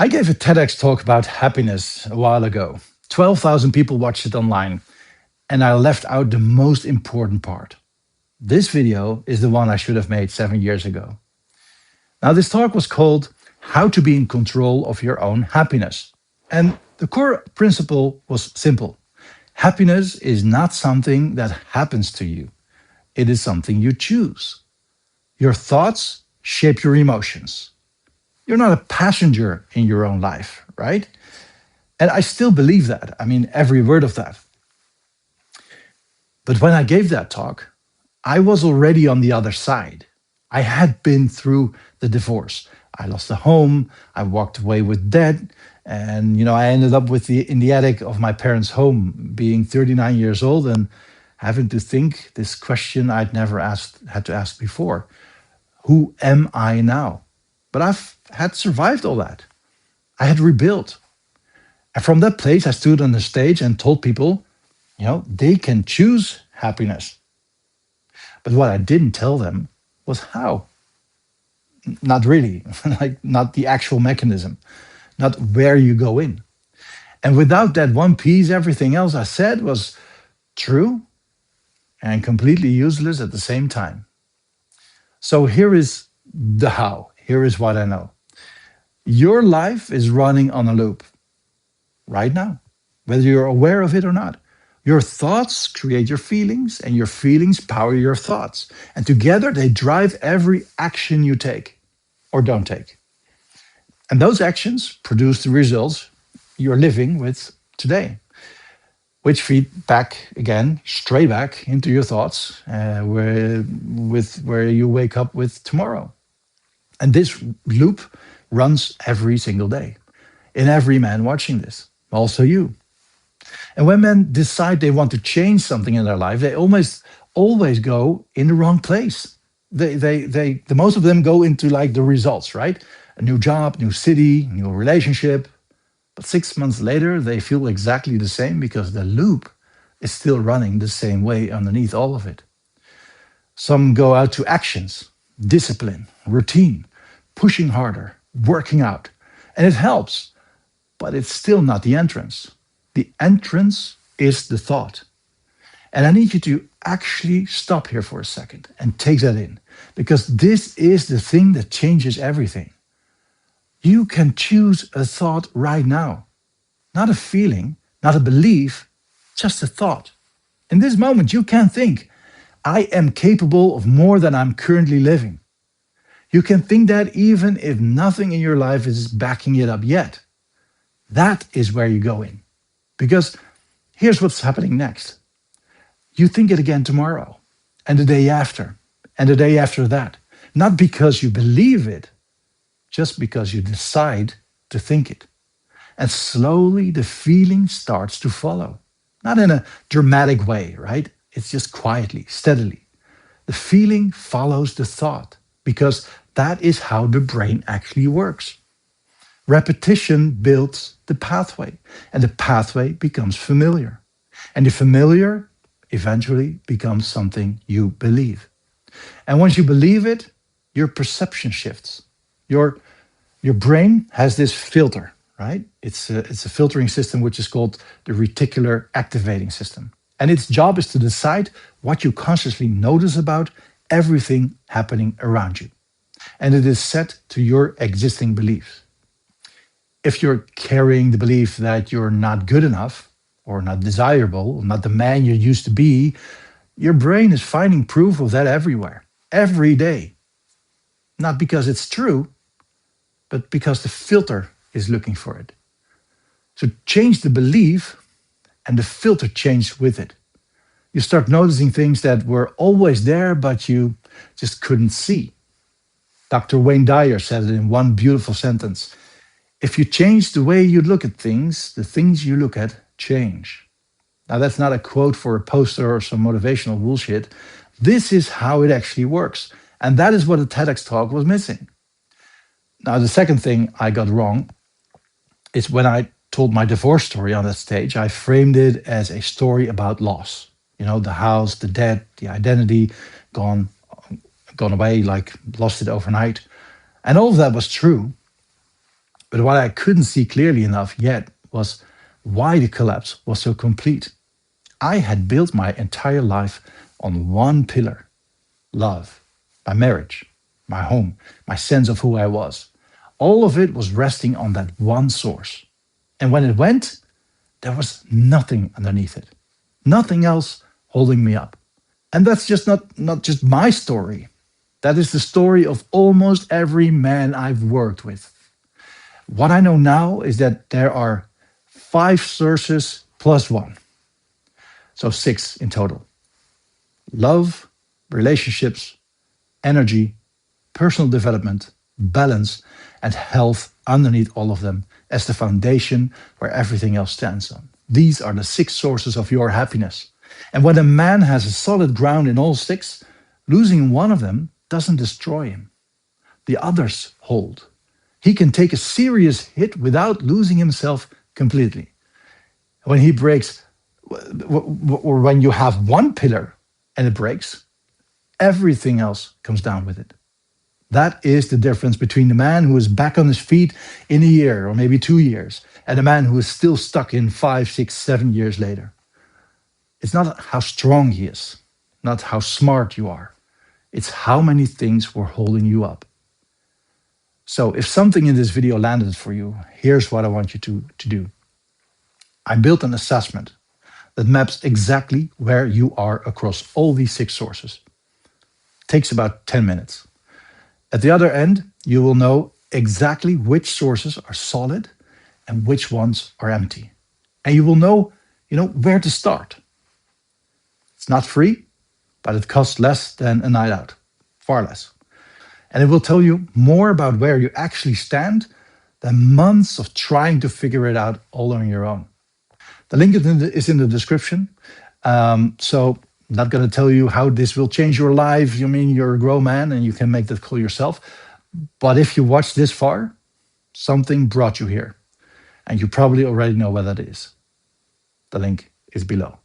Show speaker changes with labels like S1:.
S1: I gave a TEDx talk about happiness a while ago. 12,000 people watched it online, and I left out the most important part. This video is the one I should have made 7 years ago. Now, this talk was called How to Be in Control of Your Own Happiness. And the core principle was simple. Happiness is not something that happens to you. It is something you choose. Your thoughts shape your emotions. You're not a passenger in your own life, right? And I still believe that. I mean, every word of that. But when I gave that talk, I was already on the other side. I had been through the divorce. I lost a home. I walked away with debt. And, I ended up in the attic of my parents' home, being 39 years old and having to think this question I'd never had to ask before. Who am I now? But I've had survived all that. I had rebuilt. And from that place, I stood on the stage and told people, they can choose happiness. But what I didn't tell them was how. Not really, not the actual mechanism, not where you go in. And without that one piece, everything else I said was true and completely useless at the same time. So here is the how. Here is what I know. Your life is running on a loop right now, whether you're aware of it or not. Your thoughts create your feelings, and your feelings power your thoughts. And together they drive every action you take or don't take. And those actions produce the results you're living with today, which feed back again, straight back into your thoughts, where you wake up with tomorrow. And this loop runs every single day in every man watching this, also you. And when men decide they want to change something in their life, they almost always go in the wrong place. The most of them go into like the results, right? A new job, new city, new relationship. But 6 months later, they feel exactly the same because the loop is still running the same way underneath all of it. Some go out to actions, discipline, routine, pushing harder, working out. And it helps, but it's still not the entrance. The entrance is the thought. And I need you to actually stop here for a second and take that in, because this is the thing that changes everything. You can choose a thought right now, not a feeling, not a belief, just a thought. In this moment, you can think, I am capable of more than I'm currently living. You can think that even if nothing in your life is backing it up yet. That is where you go in. Because here's what's happening next. You think it again tomorrow, and the day after, and the day after that. Not because you believe it, just because you decide to think it. And slowly the feeling starts to follow. Not in a dramatic way, right? It's just quietly, steadily. The feeling follows the thought, because that is how the brain actually works. Repetition builds the pathway, and the pathway becomes familiar. And the familiar eventually becomes something you believe. And once you believe it, your perception shifts. Your brain has this filter, right? It's a filtering system which is called the reticular activating system. And its job is to decide what you consciously notice about everything happening around you. And it is set to your existing beliefs. If you're carrying the belief that you're not good enough or not desirable, or not the man you used to be, your brain is finding proof of that everywhere, every day. Not because it's true, but because the filter is looking for it. So change the belief and the filter changes with it. You start noticing things that were always there, but you just couldn't see. Dr. Wayne Dyer said it in one beautiful sentence. If you change the way you look at things, the things you look at change. Now, that's not a quote for a poster or some motivational bullshit. This is how it actually works. And that is what the TEDx talk was missing. Now, the second thing I got wrong is when I told my divorce story on that stage, I framed it as a story about loss. The house, the debt, the identity, gone away, like lost it overnight. And all of that was true. But what I couldn't see clearly enough yet was why the collapse was so complete. I had built my entire life on one pillar: love, my marriage, my home, my sense of who I was. All of it was resting on that one source. And when it went, there was nothing underneath it, nothing else holding me up. And that's just not just my story. That is the story of almost every man I've worked with. What I know now is that there are five sources plus one, so six in total: love, relationships, energy, personal development, balance, and health underneath all of them as the foundation where everything else stands on. These are the six sources of your happiness. And when a man has a solid ground in all six, losing one of them doesn't destroy him. The others hold. He can take a serious hit without losing himself completely. When he breaks, or when you have one pillar and it breaks, everything else comes down with it. That is the difference between the man who is back on his feet in a year or maybe 2 years and a man who is still stuck in 5, 6, 7 years later. It's not how strong he is, not how smart you are. It's how many things were holding you up. So if something in this video landed for you, here's what I want you to do. I built an assessment that maps exactly where you are across all these six sources. It takes about 10 minutes. At the other end, you will know exactly which sources are solid and which ones are empty. And you will know, where to start. It's not free, but it costs less than a night out, far less. And it will tell you more about where you actually stand than months of trying to figure it out all on your own. The link is in the description. So I'm not going to tell you how this will change your life. You mean you're a grown man and you can make that call yourself. But if you watched this far, something brought you here. And you probably already know what that is. The link is below.